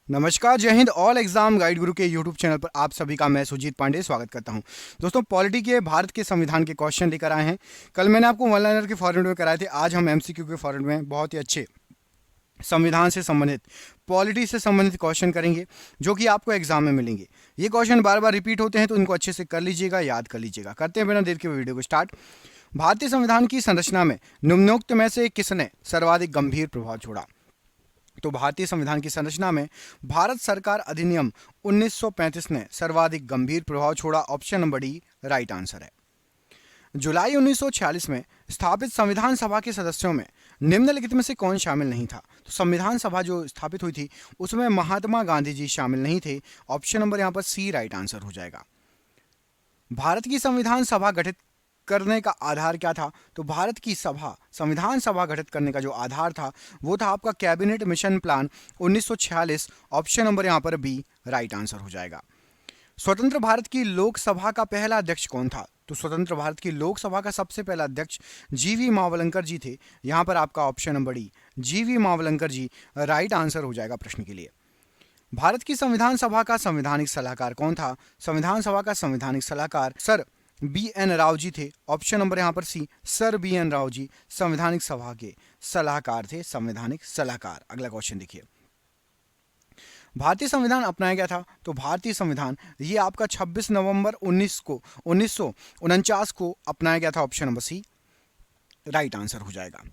नमस्कार, जय Hind. All exam guide गुरु के यूट्यूब चैनल पर आप सभी का मैं सुजीत पांडे स्वागत करता हूं। दोस्तों, पॉलिटी के भारत के संविधान के क्वेश्चन लेकर आए हैं। कल मैंने आपको वन लाइनर के फॉर्मेट में कराए थे, आज हम एमसीक्यू के फॉर्मेट में बहुत ही अच्छे संविधान से संबंधित, पॉलिटी से संबंधित क्वेश्चन करेंगे जो कि आपको एग्जाम में मिलेंगे। ये क्वेश्चन बार बार रिपीट होते हैं तो इनको अच्छे से कर लीजिएगा, याद कर लीजिएगा। करते हैं बिना देर के वीडियो को स्टार्ट। भारतीय संविधान की संरचना में निम्नोक्त में से किसने सर्वाधिक गंभीर प्रभाव छोड़ा? तो भारतीय संविधान की संरचना में भारत सरकार अधिनियम 1935 ने सर्वाधिक गंभीर प्रभाव छोड़ा। Option number D right answer है। जुलाई 1946 में स्थापित संविधान सभा के सदस्यों में निम्नलिखित में से कौन शामिल नहीं था? तो संविधान सभा जो स्थापित हुई थी उसमें महात्मा गांधी जी शामिल नहीं थे। ऑप्शन नंबर यहां पर सी राइट आंसर हो जाएगा। भारत की संविधान सभा गठित करने का आधार क्या था? तो भारत की संविधान सभा गठित करने का जो आधार था वो था आपका cabinet mission plan 1946। Option number यहां पर बी राइट आंसर हो जाएगा। स्वतंत्र भारत की लोकसभा का पहला अध्यक्ष कौन था? तो स्वतंत्र भारत की लोकसभा का सबसे पहला अध्यक्ष जीवी मावलंकर जी थे। यहां पर आपका ऑप्शन नंबर डी जीवी मावलंकर जी राइट आंसर हो जाएगा प्रश्न के लिए। भारत की संविधान सभा का संवैधानिक सलाहकार कौन था? संविधान सभा का संवैधानिक सलाहकार sir B N Rao ji थे। ऑप्शन नंबर यहां पर सी sir B N Rao ji संवैधानिक सभा के सलाहकार थे, संवैधानिक सलाहकार। अगला क्वेश्चन देखिए, भारतीय संविधान अपनाया गया था? तो भारतीय संविधान ये आपका 26 नवंबर 1949 को अपनाया गया था। Option number C right answer हो जाएगा।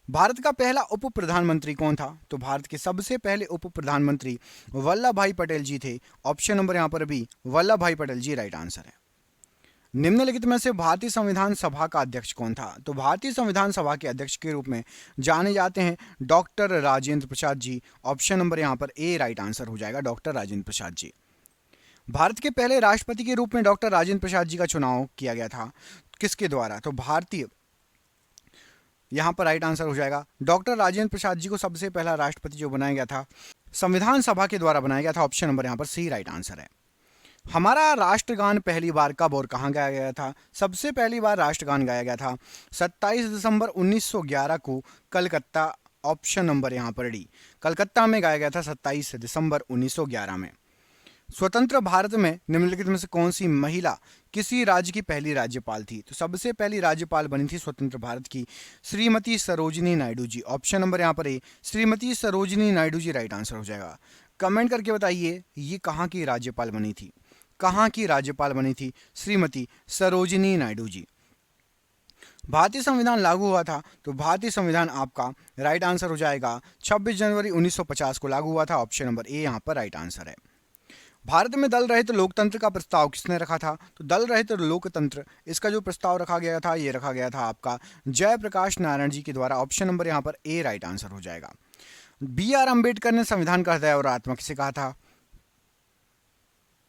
भारत का पहला उप प्रधानमंत्री कौन था? तो भारत के सबसे पहले उप प्रधानमंत्री वल्लभ भाई पटेल जी थे। ऑप्शन नंबर यहां पर बी वल्लभ भाई पटेल जी राइट आंसर है। निम्नलिखित में से भारतीय संविधान सभा का अध्यक्ष कौन था? तो भारतीय संविधान सभा के अध्यक्ष के रूप में जाने जाते हैं doctor Rajendra Prasad ji. Option number यहां पर ए राइट आंसर हो जाएगा, डॉक्टर राजेंद्र प्रसाद जी। भारत के पहले राष्ट्रपति के रूप में डॉक्टर राजेंद्र प्रसाद जी का चुनाव किया गया था, किसके द्वारा? तो भारतीय यहां पर राइट आंसर हो जाएगा। डॉक्टर राजेंद्र प्रसाद जी को सबसे पहला राष्ट्रपति जो बनाया गया था संविधान सभा के द्वारा बनाया गया था। ऑप्शन नंबर यहां पर सी राइट आंसर है। हमारा राष्ट्रगान पहली बार कब और कहां गाया गया था? सबसे पहली बार राष्ट्रगान गाया गया था 27 दिसंबर 1911 को कलकत्ता। ऑप्शन नंबर यहां पर डी कलकत्ता में गाया गया था 27 दिसंबर 1911 में। स्वतंत्र भारत में निम्नलिखित में से कौन सी महिला किसी राज्य की पहली राज्यपाल थी? तो सबसे पहली राज्यपाल बनी थी स्वतंत्र भारत की श्रीमती सरोजिनी नायडू जी। ऑप्शन नंबर यहां पर ए श्रीमती सरोजिनी नायडू जी राइट आंसर हो जाएगा। कमेंट करके बताइए ये कहां की राज्यपाल बनी थी? कहां की राज्यपाल बनी थी श्रीमती सरोजिनी नायडू जी? भारतीय संविधान लागू हुआ था? तो भारतीय संविधान आपका राइट आंसर हो जाएगा 26 जनवरी 1950 को लागू हुआ था। ऑप्शन नंबर ए यहां पर राइट आंसर है। भारत में दल रहित लोकतंत्र का प्रस्ताव किसने रखा था? तो दल रहित लोकतंत्र इसका जो प्रस्ताव रखा गया था ये रखा गया था आपका जयप्रकाश नारायण जी के द्वारा। ऑप्शन नंबर यहां पर ए राइट आंसर हो जाएगा। बी आर अम्बेडकर ने संविधान का हृदय और आत्मा किसे कहा था?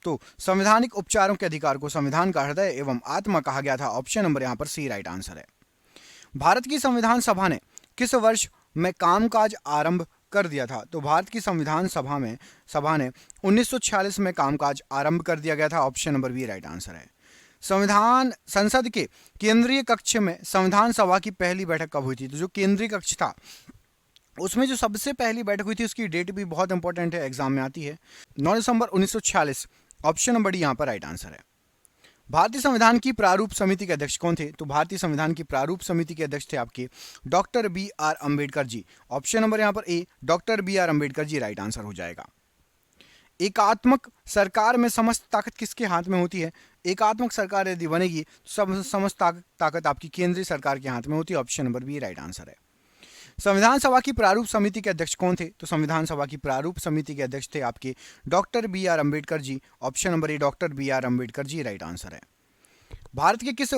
तो संवैधानिक उपचारों के अधिकार को संविधान का हृदय एवं आत्मा कहा गया था। ऑप्शन नंबर यहां पर सी राइट आंसर है। भारत की संविधान सभा ने किस वर्ष में कामकाज आरंभ कर दिया था? तो भारत की संविधान सभा ने 1946 में कामकाज आरंभ कर दिया गया था। Option number B right answer है। संविधान संसद के केंद्रीय कक्ष में संविधान सभा की पहली बैठक कब हुई थी? तो जो केंद्रीय कक्ष था उसमें जो सबसे पहली बैठक हुई थी उसकी डेट भी बहुत इंपॉर्टेंट है, एग्जाम में आती है, 9 दिसंबर 1946। ऑप्शन नंबर डी यहां पर राइट आंसर है। भारतीय संविधान की प्रारूप समिति के अध्यक्ष कौन थे? तो भारतीय संविधान की प्रारूप समिति के अध्यक्ष थे आपके doctor B R Ambedkar ji. Option number यहां पर A doctor B R Ambedkar ji right answer हो जाएगा। एकात्मक सरकार में समस्त ताकत किसके हाथ में होती है? एकात्मक सरकार यदि बनेगी तो समस्त ताकत आपकी केंद्रीय सरकार के हाथ में होती है। Option number B right answer है। संविधान सभा की प्रारूप समिति के अध्यक्ष कौन थे? तो संविधान सभा की प्रारूप समिति के अध्यक्ष थे आपके doctor B R Ambedkar ji. Option number A doctor B R Ambedkar ji right answer है। भारत में किस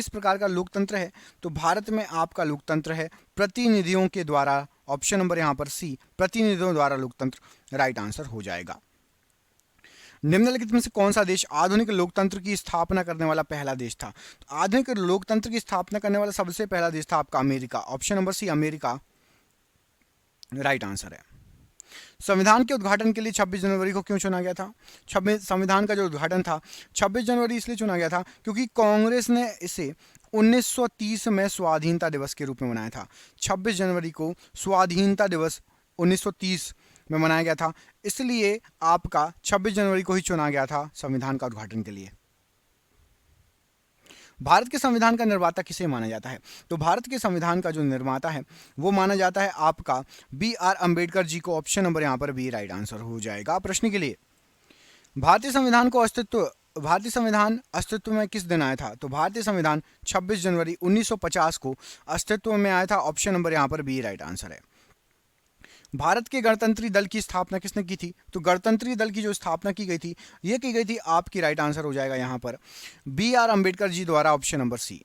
प्रकार का लोकतंत्र है? तो भारत में आपका लोकतंत्र है प्रतिनिधियों के द्वारा। ऑप्शन नंबर यहां पर सी प्रतिनिधियों द्वारा लोकतंत्र राइट आंसर हो जाएगा। निम्नलिखित में से कौन सा देश आधुनिक लोकतंत्र की स्थापना करने वाला पहला देश था? तो आधुनिक लोकतंत्र की स्थापना करने वाला सबसे पहला देश था आपका America. Option number C America right answer है। संविधान के उद्घाटन के लिए 26 जनवरी को क्यों चुना गया था? संविधान का जो उद्घाटन था 26 जनवरी इसलिए चुना गया था क्योंकि कांग्रेस ने इसे 1930 में स्वाधीनता दिवस के रूप में मनाया था। 26 जनवरी को स्वाधीनता दिवस 1930 में मनाया गया था, इसलिए आपका 26 जनवरी को ही चुना गया था संविधान का उद्घाटन के लिए। भारत के संविधान का निर्माता किसे माना जाता है? तो भारत के संविधान का जो निर्माता है वो माना जाता है आपका B.R. अम्बेडकर जी को। ऑप्शन नंबर यहाँ पर बी राइट आंसर हो जाएगा प्रश्न के लिए। भारतीय संविधान अस्तित्व में किस दिन आया था? तो भारतीय संविधान 26 जनवरी 1950 को अस्तित्व में आया था। ऑप्शन नंबर यहाँ पर बी राइट आंसर है। भारत के गणतंत्री दल की स्थापना किसने की थी? तो गणतंत्री दल की जो स्थापना की गई थी ये की गई थी आपकी राइट आंसर हो जाएगा यहाँ पर B.R. अम्बेडकर जी द्वारा। Option number C.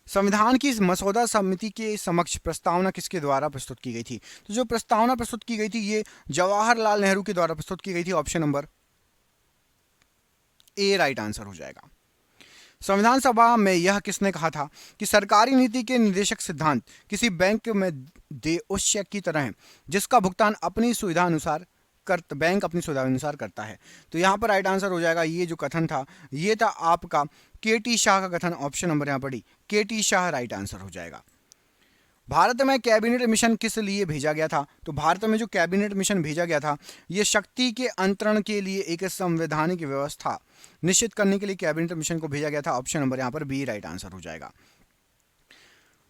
संविधान की मसौदा समिति के समक्ष प्रस्तावना किसके द्वारा प्रस्तुत की गई थी? तो जो प्रस्तावना प्रस्तुत की गई थी ये जवाहरलाल नेहरू के द्वारा प्रस्तुत की गई थी। ऑप्शन नंबर ए राइट आंसर हो जाएगा। संविधान सभा में यह किसने कहा था कि सरकारी नीति के निर्देशक सिद्धांत किसी बैंक में दे उस चेक की तरह है जिसका भुगतान अपनी सुविधा अनुसार बैंक अपनी सुविधा अनुसार करता है? तो यहाँ पर राइट आंसर हो जाएगा ये जो कथन था ये था आपका के.टी. शाह का कथन। ऑप्शन नंबर यहाँ पर D K.T.. Shah right answer हो जाएगा। भारत में कैबिनेट मिशन किस लिए भेजा गया था? तो भारत में जो कैबिनेट मिशन भेजा गया था ये शक्ति के अंतरण के लिए एक संवैधानिक व्यवस्था निश्चित करने के लिए कैबिनेट मिशन को भेजा गया था। ऑप्शन नंबर यहाँ पर बी राइट आंसर हो जाएगा।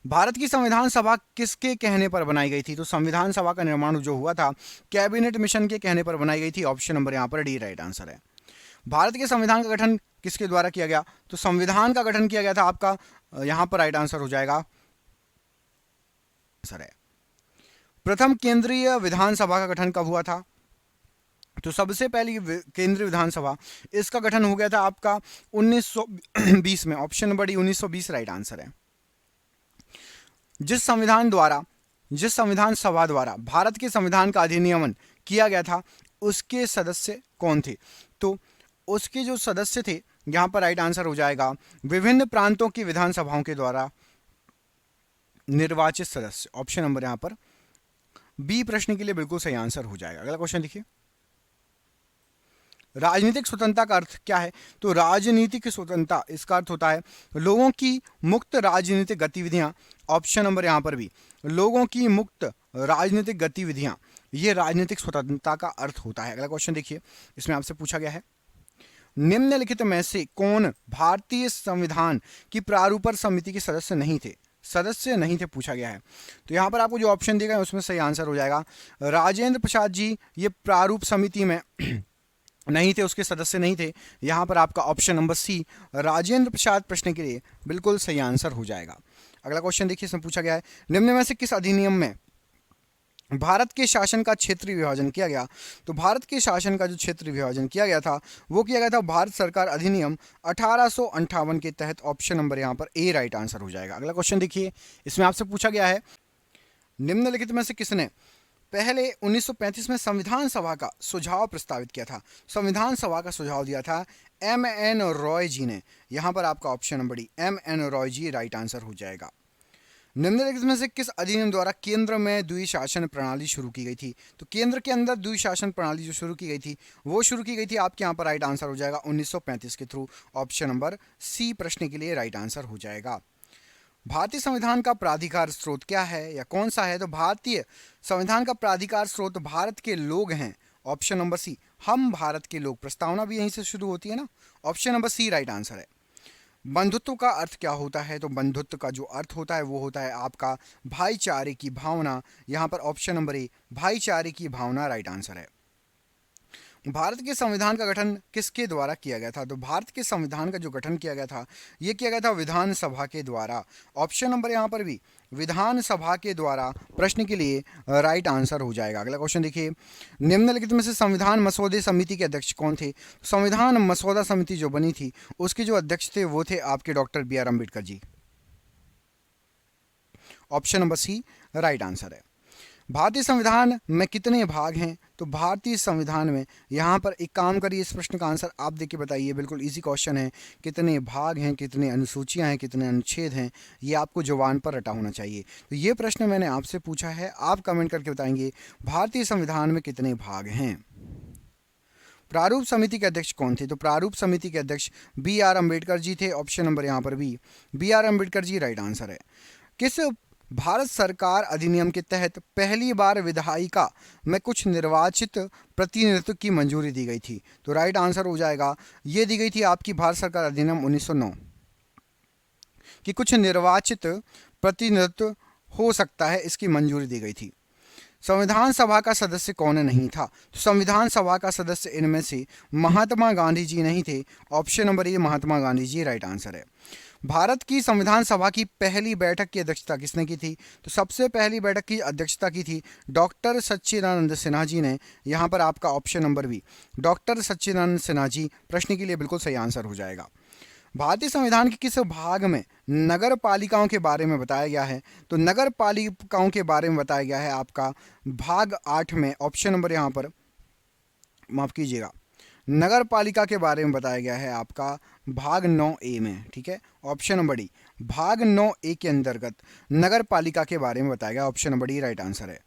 भारत की संविधान सभा किसके कहने पर बनाई गई थी? तो संविधान सभा का निर्माण जो हुआ था कैबिनेट मिशन के कहने पर बनाई गई थी। ऑप्शन नंबर यहाँ पर डी राइट आंसर है। भारत के संविधान का गठन किसके द्वारा किया गया? तो संविधान का गठन किया गया था आपका यहाँ पर राइट आंसर हो जाएगा है। प्रथम केंद्रीय विधानसभा का गठन कब हुआ था? तो सबसे पहली केंद्रीय विधानसभा इसका गठन हो गया था आपका 1920 में। Option number D 1920 right answer है। जिस संविधान सभा द्वारा भारत के संविधान का अधिनियमन किया गया था उसके सदस्य कौन थे? तो उसके जो सदस्य थे यहां पर राइट आंसर हो जाएगा विभिन्न प्रांतों की विधानसभाओं के द्वारा निर्वाचित सदस्य। ऑप्शन नंबर यहां पर बी प्रश्न के लिए बिल्कुल सही आंसर हो जाएगा। अगला क्वेश्चन देखिए, राजनीतिक स्वतंत्रता का अर्थ क्या है? तो राजनीतिक स्वतंत्रता इसका अर्थ होता है लोगों की मुक्त राजनीतिक गतिविधियां। ऑप्शन नंबर यहां पर भी लोगों की मुक्त राजनीतिक गतिविधियां ये राजनीतिक स्वतंत्रता का अर्थ होता है। अगला क्वेश्चन देखिए, इसमें आपसे पूछा गया है निम्नलिखित में से कौन भारतीय संविधान की प्रारूपण समिति के सदस्य नहीं थे पूछा गया है। तो यहाँ पर आपको जो ऑप्शन दिया गया है उसमें सही आंसर हो जाएगा राजेंद्र प्रसाद जी ये प्रारूप समिति में नहीं थे, उसके सदस्य नहीं थे। यहाँ पर आपका ऑप्शन नंबर सी राजेंद्र प्रसाद प्रश्न के लिए बिल्कुल सही आंसर हो जाएगा। अगला क्वेश्चन देखिए, इसमें पूछा गया है निम्न में से किस अधिनियम में भारत के शासन का क्षेत्रीय विभाजन किया गया? तो भारत के शासन का जो क्षेत्रीय विभाजन किया गया था वो किया गया था भारत सरकार अधिनियम 1858 के तहत। ऑप्शन नंबर यहाँ पर ए राइट आंसर हो जाएगा। अगला क्वेश्चन देखिए, इसमें आपसे पूछा गया है निम्नलिखित में से किसने पहले 1935 में संविधान सभा का सुझाव प्रस्तावित किया था? संविधान सभा का सुझाव दिया था M.N. रॉय जी ने। यहाँ पर आपका option number D M.N. Roy ji right answer हो जाएगा। निम्नलिखित में से किस अधिनियम द्वारा केंद्र में द्विशासन प्रणाली शुरू की गई थी? तो केंद्र के अंदर द्विशासन प्रणाली जो शुरू की गई थी वो शुरू की गई थी आपके यहाँ पर राइट आंसर हो जाएगा 1935 के थ्रू। ऑप्शन नंबर सी प्रश्न के लिए राइट आंसर हो जाएगा। भारतीय संविधान का प्राधिकार स्रोत क्या है या कौन सा है? तो भारतीय संविधान का प्राधिकार स्रोत भारत के लोग हैं। ऑप्शन नंबर सी हम भारत के लोग। प्रस्तावना भी यहीं से शुरू होती है ना। Option number C right answer है। बंधुत्व का अर्थ क्या होता है? तो बंधुत्व का जो अर्थ होता है वो होता है आपका भाईचारे की भावना। यहाँ पर ऑप्शन नंबर ए भाईचारे की भावना राइट आंसर है। भारत के संविधान का गठन किसके द्वारा किया गया था? तो भारत के संविधान का जो गठन किया गया था ये किया गया था विधानसभा के द्वारा। ऑप्शन नंबर यहाँ पर भी विधानसभा के द्वारा प्रश्न के लिए राइट आंसर हो जाएगा। अगला क्वेश्चन देखिए, निम्नलिखित में से संविधान मसौदे समिति के अध्यक्ष कौन थे? संविधान मसौदा समिति जो बनी थी उसके जो अध्यक्ष थे वो थे आपके doctor B.R. Ambedkar ji. Option number C right answer है। भारतीय संविधान में कितने भाग हैं? तो भारतीय संविधान में यहाँ पर एक काम करिए, इस प्रश्न का आंसर आप देख के बताइए। बिल्कुल इजी क्वेश्चन है। कितने भाग हैं, कितने अनुसूचियाँ हैं, कितने अनुच्छेद हैं, ये आपको जुबान पर रटा होना चाहिए। तो ये प्रश्न मैंने आपसे पूछा है, आप कमेंट करके बताएंगे भारतीय संविधान में कितने भाग हैं। प्रारूप समिति के अध्यक्ष कौन थे? तो प्रारूप समिति के अध्यक्ष B.R. अम्बेडकर जी थे। ऑप्शन नंबर यहाँ पर भी B.R. अम्बेडकर जी राइट आंसर है। किस भारत सरकार अधिनियम के तहत पहली बार विधायिका में कुछ निर्वाचित प्रतिनिधित्व की मंजूरी दी गई थी। तो राइट आंसर हो जाएगा, ये दी गई थी आपकी भारत सरकार अधिनियम 1909 कि कुछ निर्वाचित प्रतिनिधित्व हो सकता है, इसकी मंजूरी दी गई थी। संविधान सभा का सदस्य कौन नहीं था? तो संविधान सभा का सदस्य इनमें से महात्मा गांधी जी नहीं थे। Option number A Mahatma Gandhi ji right answer है। भारत की संविधान सभा की पहली बैठक की अध्यक्षता किसने की थी? तो सबसे पहली बैठक की अध्यक्षता की थी डॉक्टर सच्चिदानंद सिन्हा जी ने। यहाँ पर आपका ऑप्शन नंबर बी डॉक्टर सच्चिदानंद सिन्हा जी प्रश्न के लिए बिल्कुल सही आंसर हो जाएगा। भारतीय संविधान के किस भाग में नगर पालिकाओं के बारे में बताया गया है? तो नगर पालिकाओं के बारे में बताया गया है आपका भाग 8 में। ऑप्शन नंबर यहाँ पर माफ कीजिएगा, नगर पालिका के बारे में बताया गया है आपका भाग 9A में। ठीक है, ऑप्शन नंबर डी भाग 9A के अंतर्गत नगर पालिका के बारे में बताया गया। Option number D right answer है।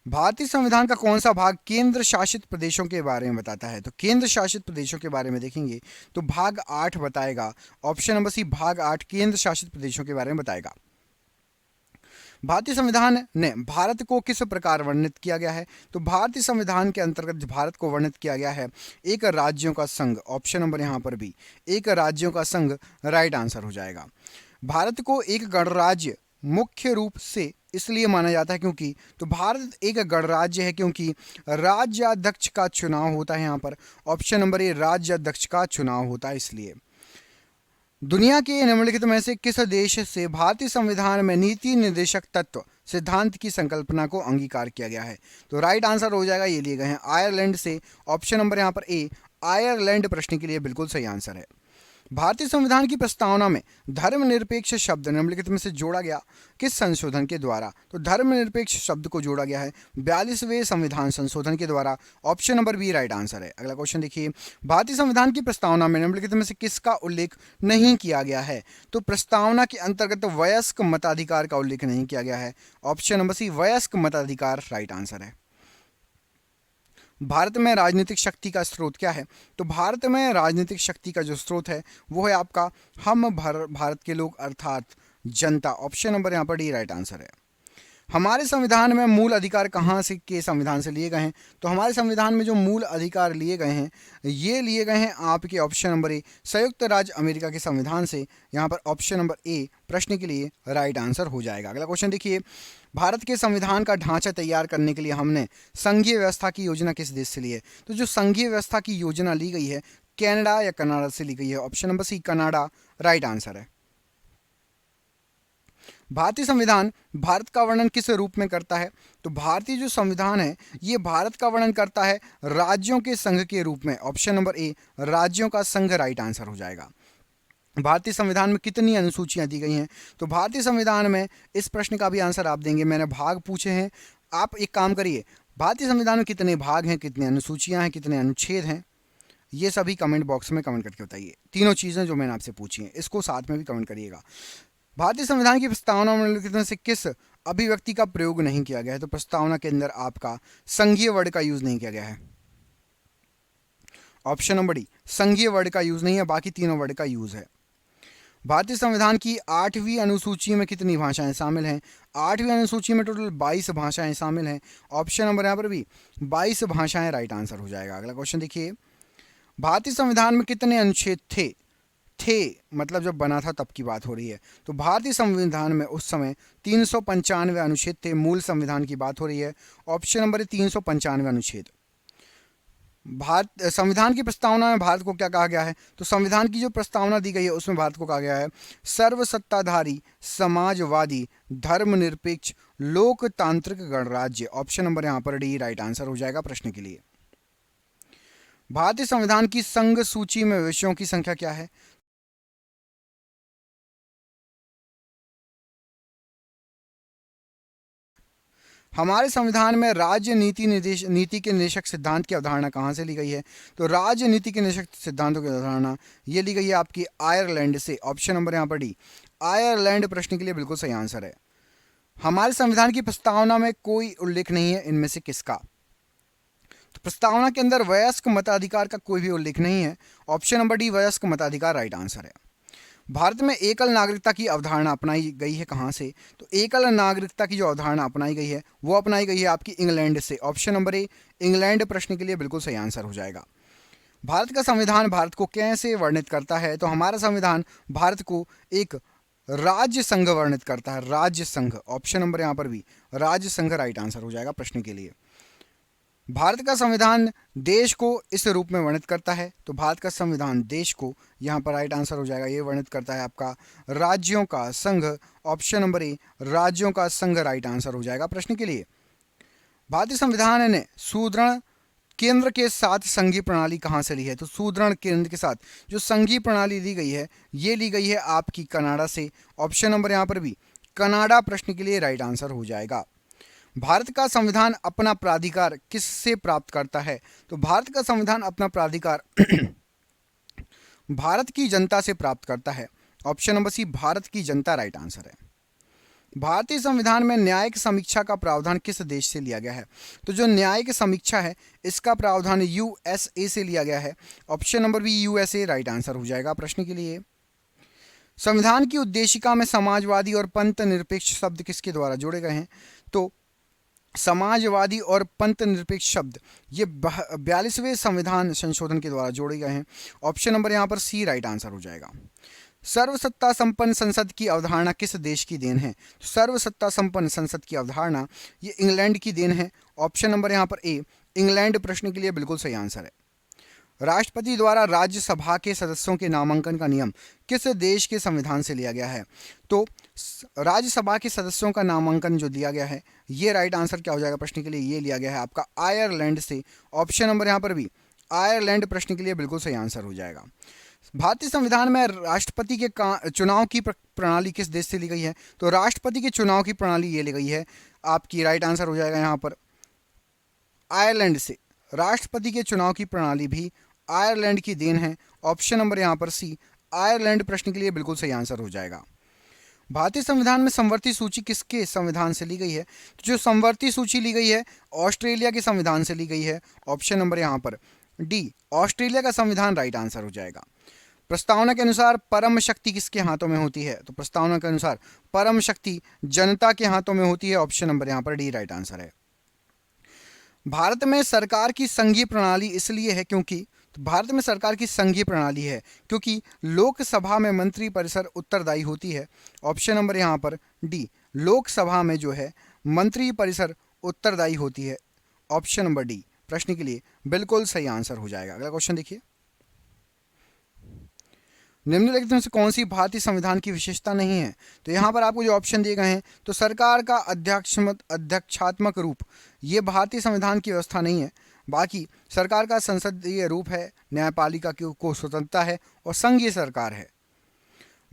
भारतीय संविधान का कौन सा भाग केंद्र शासित प्रदेशों के बारे में बताता है? तो केंद्र शासित प्रदेशों के बारे में देखेंगे तो भाग 8 बताएगा। ऑप्शन नंबर सी भाग 8 केंद्र शासित प्रदेशों के बारे में बताएगा। भारतीय संविधान ने भारत को किस प्रकार वर्णित किया गया है? तो भारतीय संविधान के अंतर्गत भारत को वर्णित किया गया है एक राज्यों का संघ। ऑप्शन नंबर यहाँ पर भी एक राज्यों का संघ राइट आंसर हो जाएगा। भारत को एक गणराज्य मुख्य रूप से इसलिए माना जाता है क्योंकि, तो भारत एक गणराज्य है क्योंकि राज्याध्यक्ष का चुनाव होता है यहाँ पर। ऑप्शन नंबर ए राज्याध्यक्ष का चुनाव होता है इसलिए। दुनिया के निम्नलिखित में से किस देश से भारतीय संविधान में नीति निर्देशक तत्व सिद्धांत की संकल्पना को अंगीकार किया गया है? तो राइट आंसर हो जाएगा, ये लिए गए हैं आयरलैंड से। ऑप्शन नंबर यहाँ पर ए आयरलैंड प्रश्न के लिए बिल्कुल सही आंसर है। भारतीय संविधान की प्रस्तावना में धर्मनिरपेक्ष शब्द निम्नलिखित में से जोड़ा गया किस संशोधन के द्वारा? तो धर्मनिरपेक्ष शब्द को जोड़ा गया है 42वें संविधान संशोधन के द्वारा। Option number B right answer है। अगला क्वेश्चन देखिए, भारतीय संविधान की प्रस्तावना में निम्नलिखित में से किसका उल्लेख नहीं किया गया है? तो प्रस्तावना के अंतर्गत वयस्क मताधिकार का उल्लेख नहीं किया गया है। ऑप्शन नंबर सी वयस्क मताधिकार राइट आंसर है। भारत में राजनीतिक शक्ति का स्रोत क्या है? तो भारत में राजनीतिक शक्ति का जो स्रोत है वो है आपका हम भारत के लोग अर्थात जनता। ऑप्शन नंबर यहाँ पर डी राइट आंसर है। हमारे संविधान में मूल अधिकार कहाँ से के संविधान से लिए गए हैं? तो हमारे संविधान में जो मूल अधिकार लिए गए हैं ये लिए गए हैं आपके ऑप्शन नंबर ए संयुक्त राज्य अमेरिका के संविधान से। यहाँ पर ऑप्शन नंबर ए प्रश्न के लिए राइट आंसर हो जाएगा। अगला क्वेश्चन देखिए, भारत के संविधान का ढांचा तैयार करने के लिए हमने संघीय व्यवस्था की योजना किस देश से ली है? तो जो संघीय व्यवस्था की योजना ली गई है कनाडा या कनाडा से ली गई है। Option number C Canada right answer है। भारतीय संविधान भारत का वर्णन किस रूप में करता है? तो भारतीय जो संविधान है ये भारत का वर्णन करता है राज्यों के संघ के रूप में। ऑप्शन नंबर ए राज्यों का संघ राइट आंसर हो जाएगा। भारतीय संविधान में कितनी अनुसूचियां दी गई हैं? तो भारतीय संविधान में इस प्रश्न का भी आंसर आप देंगे, मैंने भाग पूछे हैं। आप एक काम करिए, भारतीय संविधान में कितने भाग हैं, कितनी अनुसूचियां हैं, कितने अनुच्छेद हैं, ये सभी कमेंट बॉक्स में कमेंट करके बताइए। तीनों चीज़ें जो मैंने आपसे पूछी हैं इसको साथ में भी कमेंट करिएगा। भारतीय संविधान की प्रस्तावना में से किस अभिव्यक्ति का प्रयोग नहीं किया गया है? तो प्रस्तावना के अंदर आपका संघीय वर्ड का यूज नहीं किया गया है। ऑप्शन नंबर डी संघीय वर्ड का यूज नहीं है, बाकी तीनों वर्ड का यूज है। भारतीय संविधान की 8वीं अनुसूची में कितनी भाषाएं शामिल हैं? 8वीं अनुसूची में टोटल 22 भाषाएं शामिल हैं। ऑप्शन नंबर यहाँ पर भी 22 भाषाएं राइट आंसर हो जाएगा। अगला क्वेश्चन देखिए, भारतीय संविधान में कितने अनुच्छेद थे मतलब जब बना था तब की बात हो रही है। तो भारतीय संविधान में उस समय 395 अनुच्छेद थे। मूल संविधान की बात हो रही है। ऑप्शन नंबर 395 अनुच्छेद। भारत संविधान की प्रस्तावना में भारत को क्या कहा गया है? तो संविधान की जो प्रस्तावना दी गई है उसमें भारत को कहा गया है सर्वसत्ताधारी समाजवादी धर्मनिरपेक्ष लोकतांत्रिक गणराज्य। ऑप्शन नंबर यहाँ पर डी राइट आंसर हो जाएगा प्रश्न के लिए। भारतीय संविधान की संघ सूची में विषयों की संख्या क्या है? हमारे संविधान में राज्य नीति के निदेशक सिद्धांत की अवधारणा कहाँ से ली गई है? तो राज्य नीति के निदेशक सिद्धांतों की अवधारणा ये ली गई है आपकी आयरलैंड से। ऑप्शन नंबर यहाँ पर डी आयरलैंड प्रश्न के लिए बिल्कुल सही आंसर है। हमारे संविधान की प्रस्तावना में कोई उल्लेख नहीं है इनमें से किसका? तो प्रस्तावना के अंदर वयस्क मताधिकार का कोई भी उल्लेख नहीं है। ऑप्शन नंबर डी वयस्क मताधिकार राइट आंसर है। भारत में एकल नागरिकता की अवधारणा अपनाई गई है कहाँ से? तो एकल नागरिकता की जो अवधारणा अपनाई गई है वो अपनाई गई है आपकी इंग्लैंड से। ऑप्शन नंबर ए इंग्लैंड प्रश्न के लिए बिल्कुल सही आंसर हो जाएगा। भारत का संविधान भारत को कैसे वर्णित करता है? तो हमारा संविधान भारत को एक राज्य संघ वर्णित करता है, राज्य संघ। ऑप्शन नंबर यहाँ पर भी राज्य संघ राइट आंसर हो जाएगा प्रश्न के लिए। भारत का संविधान देश को इस रूप में वर्णित करता है, तो भारत का संविधान देश को यहाँ पर राइट आंसर हो जाएगा, ये वर्णित करता है आपका राज्यों का संघ। ऑप्शन नंबर ए राज्यों का संघ राइट आंसर हो जाएगा प्रश्न के लिए। भारतीय संविधान ने सुदृढ़ केंद्र के साथ संघीय प्रणाली कहाँ से ली है? तो सुदृढ़ केंद्र के साथ जो संघीय प्रणाली ली गई है ये ली गई है आपकी कनाडा से। ऑप्शन नंबर यहाँ पर भी कनाडा प्रश्न के लिए राइट आंसर हो जाएगा। भारत का संविधान अपना प्राधिकार किससे प्राप्त करता है? तो भारत का संविधान अपना प्राधिकार भारत की जनता से प्राप्त करता है। ऑप्शन नंबर सी भारत की जनता राइट आंसर है। भारतीय संविधान में न्यायिक समीक्षा का प्रावधान किस देश से लिया गया है? तो जो न्यायिक समीक्षा है इसका प्रावधान यूएसए से लिया गया है। Option number B USA right answer हो जाएगा प्रश्न के लिए। संविधान की उद्देशिका में समाजवादी और पंथ निरपेक्ष शब्द किसके द्वारा जोड़े गए हैं? तो समाजवादी और पंथ निरपेक्ष शब्द ये 42वें संविधान संशोधन के द्वारा जोड़े गए हैं। ऑप्शन नंबर यहाँ पर सी राइट आंसर हो जाएगा। सर्वसत्ता संपन्न संसद की अवधारणा किस देश की देन है? तो सर्वसत्ता संपन्न संसद की अवधारणा ये इंग्लैंड की देन है। ऑप्शन नंबर यहाँ पर ए इंग्लैंड प्रश्न के लिए बिल्कुल सही आंसर है। राष्ट्रपति द्वारा राज्यसभा के सदस्यों के नामांकन का नियम किस देश के संविधान से लिया गया है? तो राज्यसभा के सदस्यों का नामांकन जो दिया गया है ये राइट आंसर क्या हो जाएगा प्रश्न के लिए? ये लिया गया है आपका आयरलैंड से। ऑप्शन नंबर यहाँ पर भी आयरलैंड प्रश्न के लिए बिल्कुल सही आंसर हो जाएगा। भारतीय संविधान में राष्ट्रपति के चुनाव की प्रणाली किस देश से ली गई है? तो राष्ट्रपति के चुनाव की प्रणाली ये ली गई है आपकी राइट आंसर हो जाएगा यहाँ पर आयरलैंड से। राष्ट्रपति के चुनाव की प्रणाली भी आयरलैंड की देन है। ऑप्शन नंबर यहाँ पर सी आयरलैंड प्रश्न के लिए बिल्कुल सही आंसर हो जाएगा। भारतीय संविधान में समवर्ती सूची किसके संविधान से ली गई है? तो जो समवर्ती सूची ली गई है ऑस्ट्रेलिया के संविधान से ली गई है। ऑप्शन नंबर यहाँ पर डी ऑस्ट्रेलिया का संविधान राइट आंसर हो जाएगा। प्रस्तावना के अनुसार परम शक्ति किसके हाथों में होती है? तो प्रस्तावना के अनुसार परम शक्ति जनता के हाथों में होती है। ऑप्शन नंबर यहाँ पर डी राइट आंसर है। भारत में सरकार की संघीय प्रणाली इसलिए है क्योंकि भारत में सरकार की संघीय प्रणाली है क्योंकि लोकसभा में मंत्री परिषद उत्तरदायी होती है। ऑप्शन नंबर यहाँ पर डी लोकसभा में जो है मंत्री परिषद उत्तरदायी होती है। ऑप्शन नंबर डी प्रश्न के लिए बिल्कुल सही आंसर हो जाएगा। अगला क्वेश्चन देखिए, निम्नलिखित में से कौन सी भारतीय संविधान की विशेषता नहीं है? तो यहाँ पर आपको जो ऑप्शन दिए गए हैं तो सरकार का अध्यक्षात्मक रूप ये भारतीय संविधान की व्यवस्था नहीं है। बाकी सरकार का संसदीय रूप है, न्यायपालिका को स्वतंत्रता है और संघीय सरकार है।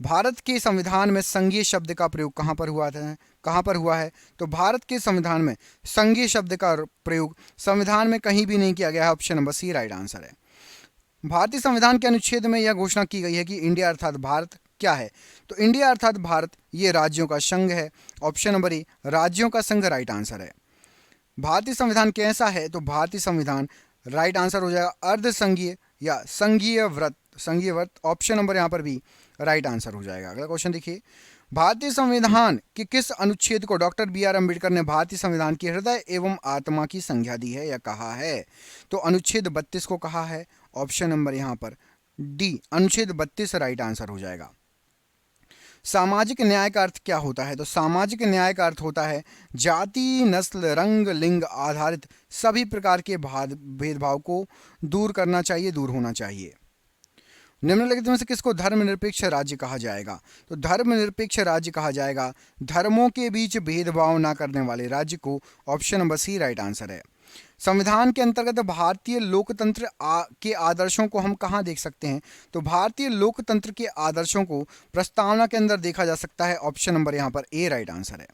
भारत के संविधान में संघीय शब्द का प्रयोग कहाँ पर हुआ है? तो भारत के संविधान में संघीय शब्द का प्रयोग संविधान में कहीं भी नहीं किया गया है। Option number C right answer है। भारतीय संविधान के अनुच्छेद में यह घोषणा की गई है कि इंडिया अर्थात भारत क्या है? तो इंडिया अर्थात भारत ये राज्यों का संघ है। ऑप्शन नंबर ए राज्यों का संघ राइट आंसर है। भारतीय संविधान कैसा है? तो भारतीय संविधान राइट आंसर हो जाएगा अर्ध संघीय या संघीय व्रत। ऑप्शन नंबर यहाँ पर भी राइट आंसर हो जाएगा। अगला क्वेश्चन देखिए, भारतीय संविधान के किस अनुच्छेद को डॉक्टर बी.आर. अम्बेडकर ने भारतीय संविधान की हृदय एवं आत्मा की संज्ञा दी है या कहा है? तो अनुच्छेद 32 को कहा है। ऑप्शन नंबर यहाँ पर डी अनुच्छेद 32 राइट आंसर हो जाएगा। सामाजिक न्याय का अर्थ क्या होता है? तो सामाजिक न्याय का अर्थ होता है जाति, नस्ल, रंग, लिंग आधारित सभी प्रकार के भेदभाव को दूर करना चाहिए, दूर होना चाहिए। निम्नलिखित में से किसको धर्मनिरपेक्ष राज्य कहा जाएगा? तो धर्मनिरपेक्ष राज्य कहा जाएगा धर्मों के बीच भेदभाव न करने वाले राज्य को। Option number C right answer है। संविधान के अंतर्गत भारतीय लोकतंत्र के आदर्शों को हम कहाँ देख सकते हैं? तो भारतीय लोकतंत्र के आदर्शों को प्रस्तावना के अंदर देखा जा सकता है। ऑप्शन नंबर यहाँ पर ए राइट आंसर है।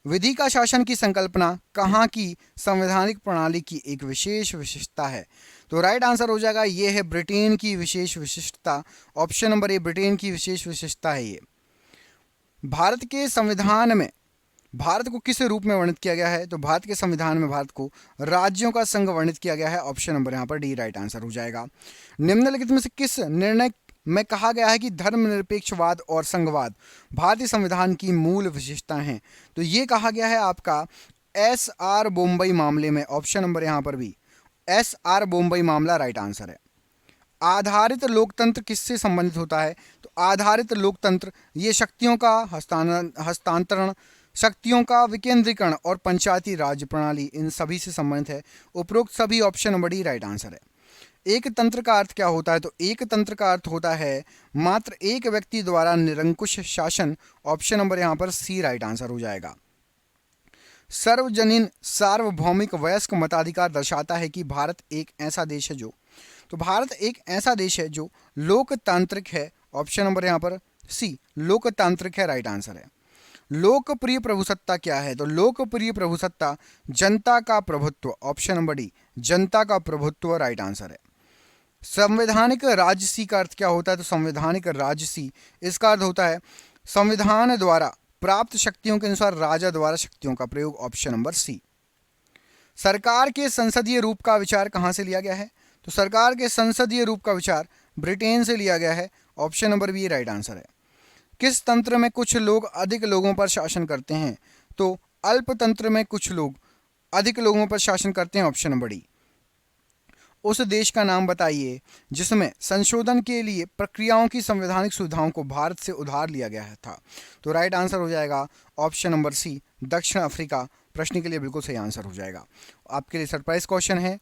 विधि का शासन की संकल्पना कहाँ की संवैधानिक प्रणाली की एक विशेष विशिष्टता है? तो राइट आंसर हो जाएगा ये है ब्रिटेन की विशेष विशिष्टता। ऑप्शन नंबर ए ब्रिटेन की विशेष विशिष्टता है ये। भारत के संविधान में भारत को किस रूप में वर्णित किया गया है? तो भारत के संविधान में भारत को राज्यों का संघ वर्णित किया गया है। ऑप्शन नंबर यहाँ पर डी राइट आंसर हो जाएगा। निम्नलिखित में से किस निर्णय में कहा गया है कि धर्मनिरपेक्षवाद और संघवाद भारतीय संविधान की मूल विशेषताएं हैं। तो ये कहा गया है आपका SR बोम्बई मामले में। ऑप्शन नंबर यहाँ पर भी SR बोम्बई मामला राइट आंसर है। आधारित लोकतंत्र किससे संबंधित होता है? तो आधारित लोकतंत्र ये शक्तियों का हस्तांतरण, शक्तियों का विकेंद्रीकरण और पंचायती राज प्रणाली, इन सभी से संबंधित है। उपरोक्त सभी option number D right answer है। एक तंत्र का अर्थ क्या होता है? तो एक तंत्र का अर्थ होता है मात्र एक व्यक्ति द्वारा निरंकुश शासन। ऑप्शन नंबर यहाँ पर सी राइट आंसर हो जाएगा। सार्वजनीन सार्वभौमिक वयस्क मताधिकार दर्शाता है कि भारत एक ऐसा देश है जो, तो भारत एक ऐसा देश है जो लोकतांत्रिक है। ऑप्शन नंबर यहाँ पर सी लोकतांत्रिक है राइट आंसर है। लोकप्रिय प्रभुसत्ता क्या है? तो लोकप्रिय प्रभुसत्ता जनता का प्रभुत्व। ऑप्शन नंबर डी जनता का प्रभुत्व राइट आंसर है। संवैधानिक राजसी का अर्थ क्या होता है? तो संवैधानिक राजसी इसका अर्थ होता है संविधान द्वारा प्राप्त शक्तियों के अनुसार राजा द्वारा शक्तियों का प्रयोग। Option number C. सरकार के संसदीय रूप का विचार कहां से लिया गया है? तो सरकार के संसदीय रूप का विचार ब्रिटेन से लिया गया है। Option number B right answer है। किस तंत्र में कुछ लोग अधिक लोगों पर शासन करते हैं? तो अल्प तंत्र में कुछ लोग अधिक लोगों पर शासन करते हैं। Option number D. उस देश का नाम बताइए जिसमें संशोधन के लिए प्रक्रियाओं की संवैधानिक सुविधाओं को भारत से उधार लिया गया था। तो राइट आंसर हो जाएगा ऑप्शन नंबर सी दक्षिण अफ्रीका। प्रश्न के लिए बिल्कुल सही आंसर हो जाएगा। आपके लिए सरप्राइज क्वेश्चन है,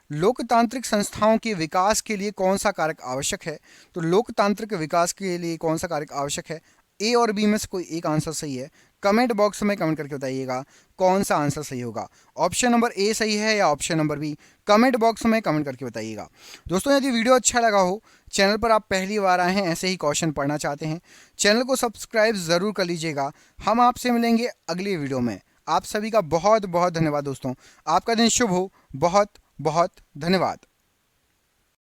लोकतांत्रिक संस्थाओं के विकास के लिए कौन सा कारक आवश्यक है? तो लोकतांत्रिक विकास के लिए कौन सा कारक आवश्यक है? ए और बी में से कोई एक आंसर सही है। कमेंट बॉक्स में कमेंट करके बताइएगा कौन सा आंसर सही होगा। ऑप्शन नंबर ए सही है या option number B? Comment box में कमेंट करके बताइएगा। दोस्तों यदि वीडियो अच्छा लगा हो, चैनल पर आप पहली बार आए हैं, ऐसे ही क्वेश्चन पढ़ना चाहते हैं, चैनल को सब्सक्राइब ज़रूर कर लीजिएगा। हम आपसे मिलेंगे अगली वीडियो में। आप सभी का बहुत बहुत धन्यवाद दोस्तों। आपका दिन शुभ हो। बहुत बहुत धन्यवाद।